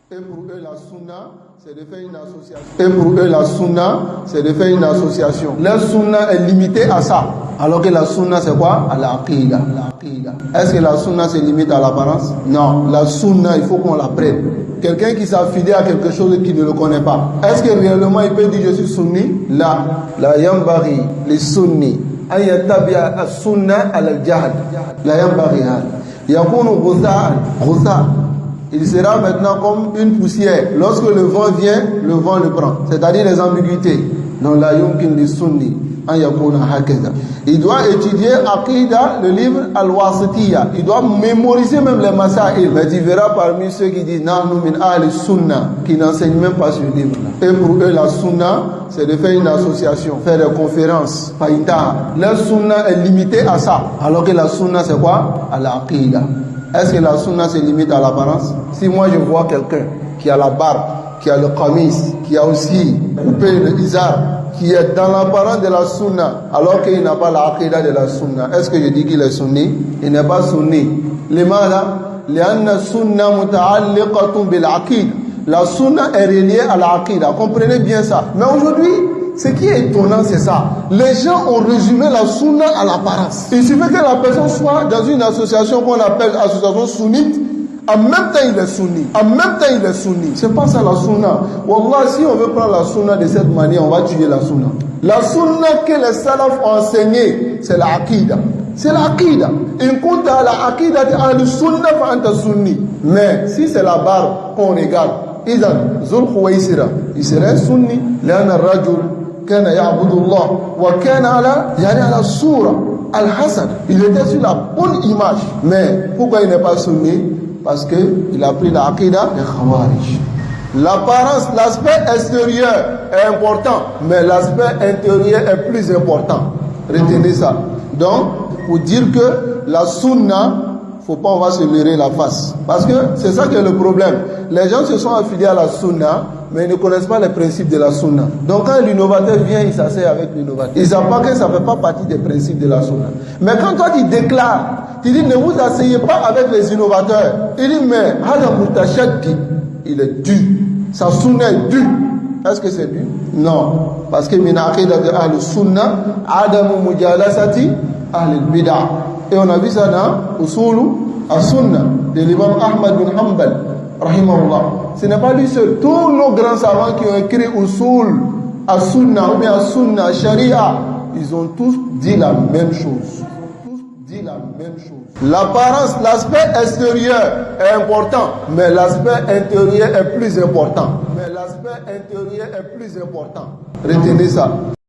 Et pour eux, la sunna, c'est de faire une association. Et pour eux, la sunna, c'est de faire une association. La sunna est limitée à ça. Alors que la sunna, c'est quoi? À l'aqidah. Est-ce que la sunna se limite à l'apparence? Non. La sunna, il faut qu'on l'apprenne. Quelqu'un qui s'affidie à quelque chose qui ne le connaît pas. Est-ce que réellement il peut dire je suis sunni? Là. La yambari, les sunnis. أن يتبع السنة على الجهل لا ينبغي هذا يكون غثاء. Il sera maintenant comme une poussière. Lorsque le vent vient, le vent le prend. C'est-à-dire les ambiguïtés. Donc la yumkin li sunni an yakuna hakaza. Il doit étudier Aqidah, le livre Al-Wasitiyya. Il doit mémoriser même les masail. Mais tu verras parmi ceux qui disent nahnu min ahli sunna, qui n'enseignent même pas ce livre-là. Et pour eux, la sunna, c'est de faire une association, faire des conférences, faïta. La sunna est limitée à ça. Alors que la sunna, c'est quoi? À l'aqidah. Est-ce que la sunna se limite à l'apparence? Si moi je vois quelqu'un qui a la barbe, qui a le qamis, qui a aussi coupé le izar, qui est dans l'apparence de la sunna, alors qu'il n'a pas l'aqidah de la sunna, est-ce que je dis qu'il est sunni? Il n'est pas sunni. La sunna est reliée à l'aqidah. Comprenez bien ça. Mais aujourd'hui, ce qui est étonnant, c'est ça. Les gens ont résumé la sunna à l'apparence. Il suffit que la personne soit dans une association qu'on appelle association sunnite. En même temps, il est sunni. C'est pas ça la sunna. Wallah, si on veut prendre la sunna de cette manière, on va tuer la sunna. La sunna que les salafs ont enseignée, c'est l'aqidah. C'est l'aqidah. In kunta ala aqidati ahli sunna fa anta sunni. Mais si c'est la barbe qu'on regarde, إذن ذو الخويسرة يسرى سني لأن الرجل كان يعبد الله وكان على الصورة الحسن. Il était sur la bonne image. Mais pourquoi il n'est pas sunni? Parce qu'il a pris la aqidah des Khawarij. L'apparence, l'aspect extérieur est important, mais l'aspect intérieur est plus important. Retenez ça. Donc, pour dire que la sunna, faut pas on va se leurrer la face. Parce que c'est ça qui est le problème. Les gens se sont affiliés à la sunna, mais ils ne connaissent pas les principes de la sunna. Donc quand l'innovateur vient, il s'assied avec l'innovateur. Ils ne savent pas que ça ne fait pas partie des principes de la sunna. Mais quand toi tu déclares, tu dis ne vous asseyez pas avec les innovateurs. Il dit mais Hada Mutashaddi, il est dû. Sa sunna est due. Est-ce que c'est dû? Non. Parce que min aqidat de ahl sunna, adamu mujalasati ahl bid'ah. Et on a vu ça dans Usulu as-Sunna de l'imam Ahmad bin Hanbal, rahimahullah. Ce n'est pas lui seul. Tous nos grands savants qui ont écrit Usul as-Sunna ou bien as-Sunna, Sharia, ils ont tous dit la même chose. L'apparence, l'aspect extérieur est important, mais l'aspect intérieur est plus important. Retenez ça.